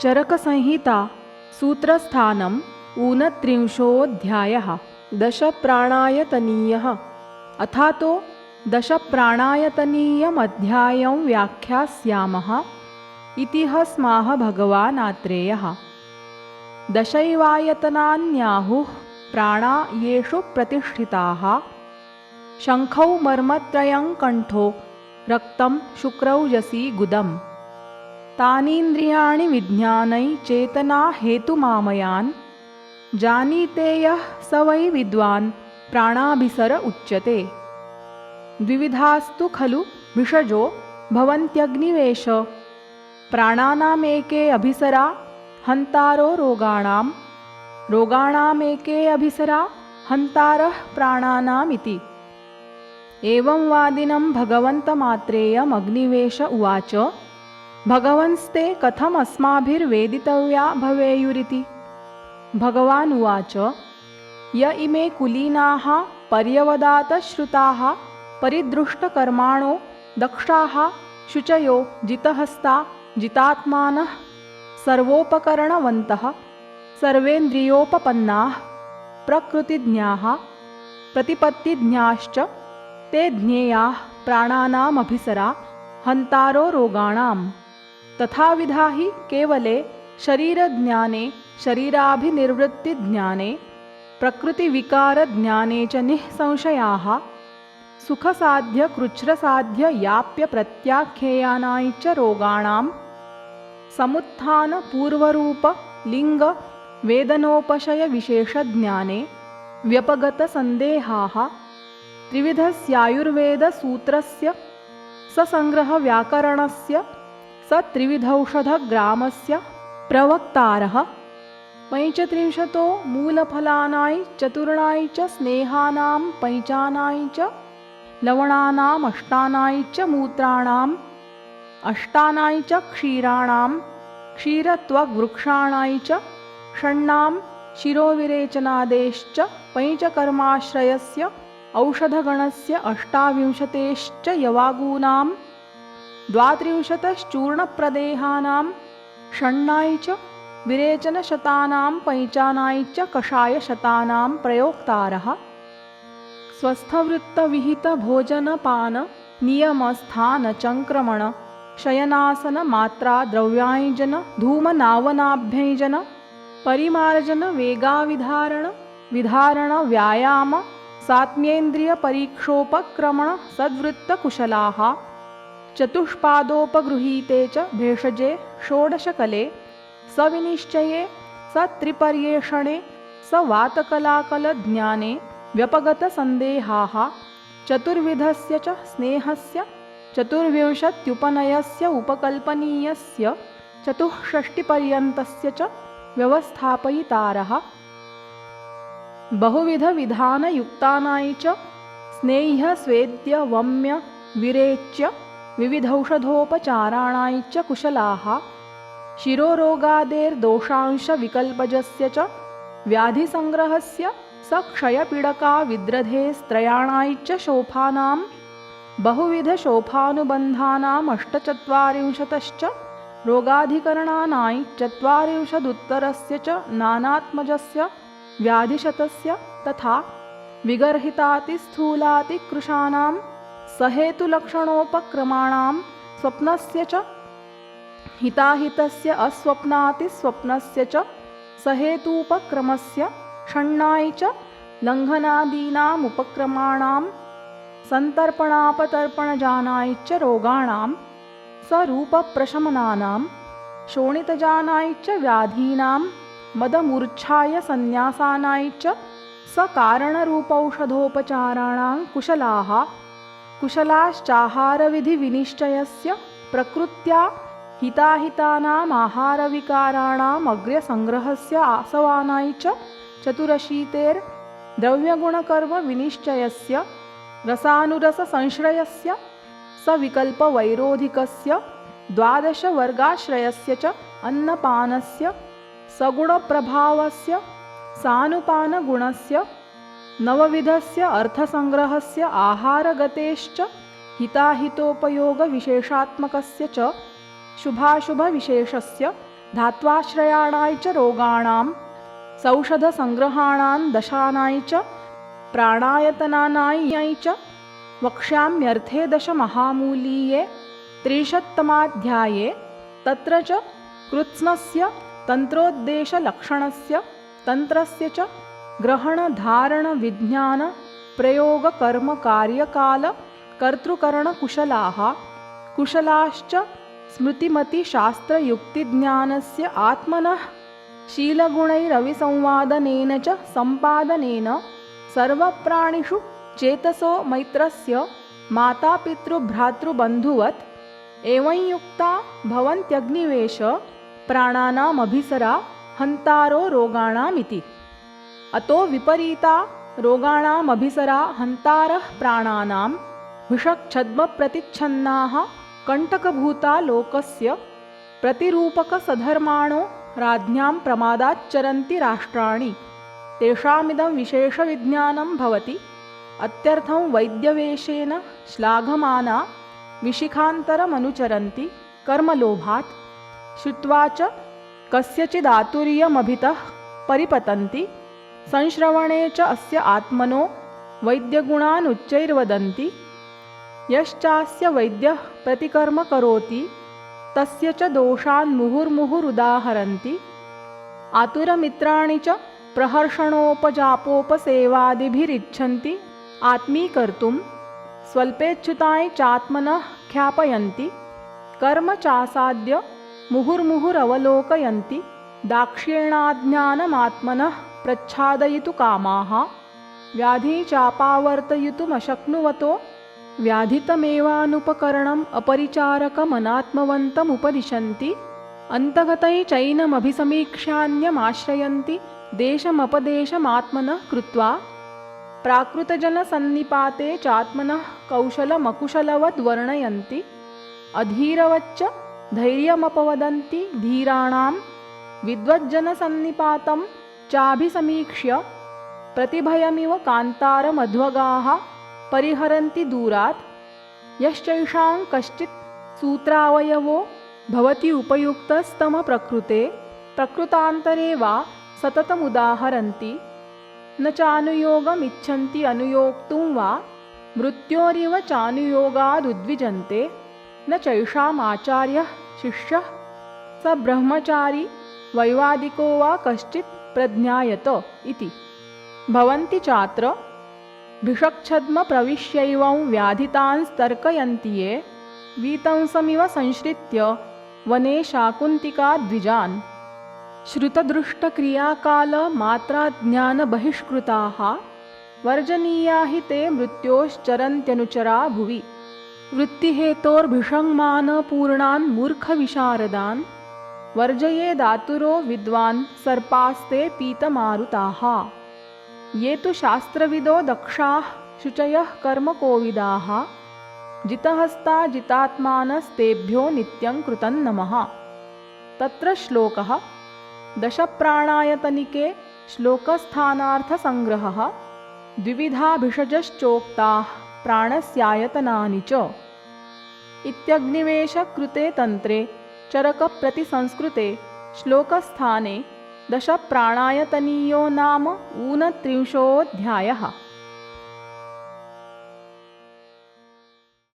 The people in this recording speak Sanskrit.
चरकसंहिता सूत्रस्थानम् ऊनत्रिंशोऽध्यायः। दशप्राणायतनीयः। अथातो दशप्राणायतनीयमध्यायं व्याख्यास्यामः इति स्माह भगवान् आत्रेयः। दशैवायतनान्याहुः प्राणा येषु प्रतिष्ठिताः। शङ्खौ मर्मत्रयं कण्ठो रक्तं शुक्रौजसी गुदम्। तानीन्द्रियाणि विज्ञानै चेतना हेतुमामयान्। जानीते यः स वै विद्वान् प्राणाभिसर उच्यते। द्विविधास्तु खलु भिषजो भवन्त्यग्निवेश। प्राणानामेके अभिसरा हन्तारो रोगाणां। रोगाणामेके अभिसरा हन्तारः प्राणानामिति। एवं वादिनं भगवन्तमात्रेयमग्निवेश उवाच। भगवंस्ते कथमस्माभिर्वेदितव्या भवेयुरिति। भगवान् उवाच। य इमे कुलीनाः पर्यवदातश्रुताः परिदृष्टकर्माणो दक्षाः शुचयो जितहस्ता जितात्मानः सर्वोपकरणवन्तः सर्वेन्द्रियोपपन्नाः प्रकृतिज्ञाः प्रतिपत्तिज्ञाश्च ते ज्ञेयाः प्राणानामभिसरा हन्तारो रोगाणाम्। तथाविधा हि केवले शरीरज्ञाने शरीराभिनिर्वृत्तिज्ञाने प्रकृतिविकारज्ञाने च निःसंशयाः सुखसाध्यकृच्छ्रसाध्ययाप्यप्रत्याख्येयानाय च रोगाणां समुत्थानपूर्वरूपलिङ्गवेदनोपशयविशेषज्ञाने व्यपगतसन्देहाः। त्रिविधस्यायुर्वेदसूत्रस्य ससंग्रहव्याकरणस्य सत्रिविधौषधग्रामस्य प्रवक्तारः। पञ्चत्रिंशतो मूलफलानाय चतुर्णाय च स्नेहानां पञ्चानाय च लवणानाम् अष्टानाय च मूत्राणाम् अष्टानाय च क्षीराणां क्षीरत्वग्वृक्षाणाय च षण्णां शिरोविरेचनादेश्च पञ्चकर्माश्रयस्य औषधगणस्य अष्टाविंशतेश्च यवागूनां द्वात्रिंशतश्चूर्णप्रदेहानां षण्णाय च विरेचनशतानां पञ्चानाय च कषायशतानां प्रयोक्तारः। स्वस्थवृत्तविहितभोजनपाननियमस्थानचङ्क्रमण शयनासनमात्राद्रव्याञ्जन धूमनावनाभ्यञ्जन परिमार्जन वेगाविधारण विधारण व्यायाम सात्म्येन्द्रियपरीक्षोपक्रमण सद्वृत्तकुशलाः। चतुष्पादोपगृहीते च भेषजे षोडशकले सविनिश्चये सत्रिपर्येषणे सवातकलाकलज्ञाने व्यपगतसन्देहाः। चतुर्विधस्य च स्नेहस्य चतुर्विंशत्युपनयस्य उपकल्पनीयस्य चतुष्षष्टिपर्यन्तस्य च व्यवस्थापयितारः। बहुविधविधानयुक्तानाय च स्नेह्य स्वेद्य वम्य विरेच्य विविधौषधोपचाराणाय च कुशलाः। शिरोरोगादेर्दोषांशविकल्पजस्य च व्याधिसंग्रहस्य सक्षयपीडका विद्रधेस्त्रयाणाय च शोफानां बहुविधशोफानुबन्धानाम् अष्टचत्वारिंशतश्च रोगाधिकरणानाय चत्वारिंशदुत्तरस्य च नानात्मजस्य व्याधिशतस्य तथा विगर्हितातिस्थूलातिकृशानां सहेतुलक्षणोपक्रमाणां स्वप्नस्य च हिताहितस्य अस्वप्नातिस्वप्नस्य च सहेतूपक्रमस्य षण्णाय च लङ्घनादीनामुपक्रमाणां सन्तर्पणापतर्पणजानाय च रोगाणां स्वरूपप्रशमनानां शोणितजानाय च व्याधीनां मदमूर्च्छाय संन्यासानाय च सकारणरूपौषधोपचाराणां कुशलाः। कुशलाश्चाहारविधिविनिश्चयस्य प्रकृत्या हिताहितानाम् आहारविकाराणाम् अग्र्यसंग्रहस्य आसवानाय च चतुरशीतेर्द्रव्यगुणकर्मविनिश्चयस्य रसानुरससंश्रयस्य सविकल्पवैरोधिकस्य द्वादशवर्गाश्रयस्य च अन्नपानस्य सगुणप्रभावस्य सानुपानगुणस्य नवविधस्य अर्थसंग्रहस्य आहारगतेश्च हिताहितोपयोगविशेषात्मकस्य च शुभाशुभविशेषस्य धात्वाश्रयाणाय च रोगाणां सौषधसंग्रहाणां दशानाय च प्राणायतनानाय च वक्ष्याम्यर्थे दशमहामूलीये 30तमाध्याये। तत्र च कृत्स्नस्य तन्त्रोद्देशलक्षणस्य तन्त्रस्य च ग्रहणधारणविज्ञानप्रयोगकर्मकार्यकालकर्तृकरणकुशलाः कुशलाश्च स्मृतिमतिशास्त्रयुक्तिज्ञानस्य आत्मनः शीलगुणैरविसंवादनेन च सम्पादनेन सर्वप्राणिषु चेतसो मैत्रस्य मातापितृभ्रातृबन्धुवत् एवं युक्ता भवन्त्यग्निवेश प्राणानामभिसरा हन्तारो रोगाणामिति। अतो विपरीता रोगाणामभिसरा हन्तारः प्राणानां विषच्छद्मप्रतिच्छन्नाः कण्टकभूता लोकस्य प्रतिरूपकसधर्माणो राज्ञां प्रमादाच्चरन्ति राष्ट्राणि। तेषामिदं विशेषविज्ञानं भवति। अत्यर्थं वैद्यवेषेण श्लाघमाना विशिखान्तरमनुचरन्ति कर्मलोभात्। श्रुत्वा च कस्यचिदातुर्यमभितः परिपतन्ति। संश्रवणे च अस्य आत्मनो वैद्यगुणान् उच्चैर्वदन्ति। यश्चास्य वैद्यः प्रतिकर्म करोति तस्य च दोषान् मुहुर्मुहुरुदाहरन्ति। आतुरमित्राणि च प्रहर्षणोपजापोपसेवादिभिरिच्छन्ति आत्मीकर्तुं। स्वल्पेच्छुताय चात्मनः ख्यापयन्ति। कर्म चासाद्य मुहुर्मुहुरवलोकयन्ति। दाक्ष्येणाज्ञानमात्मनः प्रच्छादयितु कामाः। व्याधि चापावर्तयितुमशक्नुवतो व्याधितमेवानुपकरणम् अपरिचारकमनात्मवन्तमुपदिशन्ति। अन्तगतै चैनमभिसमीक्ष्यान्यमाश्रयन्ति देशमपदेशमात्मनः कृत्वा। प्राकृतजनसन्निपाते चात्मनः कौशलमकुशलवद्वर्णयन्ति। अधीरवच्च धैर्यमपवदन्ति धीराणां। विद्वज्जनसन्निपातं चाभिसमीक्ष्य प्रतिभयमिव कान्तारमध्वगाः परिहरन्ति दूरात्। यश्चैषां कश्चित् सूत्रावयवो भवति उपयुक्तस्तमप्रकृते प्रकृतान्तरे वा सततमुदाहरन्ति। न चानुयोगमिच्छन्ति अनुयोक्तुं वा मृत्योरिव चानुयोगादुद्विजन्ते। न चैषामाचार्यः शिष्यः स ब्रह्मचारी वैवादिको वा कश्चित् प्रज्ञायत इति। भवन्ति चात्र भिषक्छद्म प्रविश्यैवं व्याधितांस्तर्कयन्ति ये। वीतंसमिव संश्रित्य वने शाकुन्तिकाद्विजान्। श्रुतदृष्टक्रियाकालमात्राज्ञानबहिष्कृताः वर्जनीया हि ते मृत्योश्चरन्त्यनुचरा भुवि। वृत्तिहेतोर्भिषङ्मानपूर्णान् मूर्खविशारदान् वर्जयेदातुरो विद्वान् सर्पास्ते पीतमारुताः। ये तु शास्त्रविदो दक्षाः शुचयः कर्मकोविदाः जितहस्ता जितात्मानस्तेभ्यो नित्यं कृतं नमः। तत्र श्लोकः दशप्राणायतनिके श्लोकस्थानार्थसंग्रहः। द्विविधाभिषजश्चोक्ताः प्राणस्यायतनानि च इत्यग्निवेशकृते तन्त्रे चरकप्रतिसंस्कृते श्लोकस्थाने दशप्राणायतनीयो नाम ऊनत्रिंशोऽध्यायः।